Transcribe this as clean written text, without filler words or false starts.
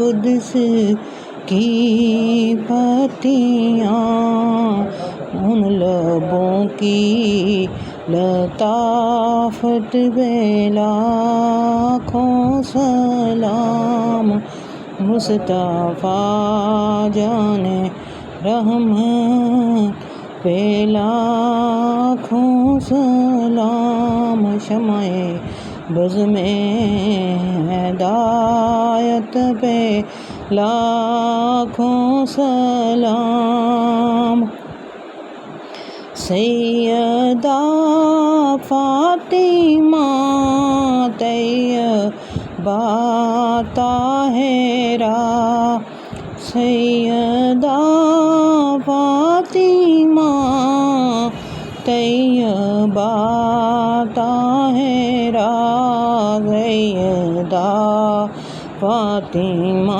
قدس کی پتیاں، ان لبوں کی لطافت پہ لاکھوں سلام، مصطفیٰ جان رحمت پہ لاکھوں سلام، شمع بز میں ہدایت پہ لاکھوں سلام، سیدہ فاطمہ طیبہ طاہرہ، سیدہ فاطمہ طیبہ طاہرہ، سیدہ فاطمہ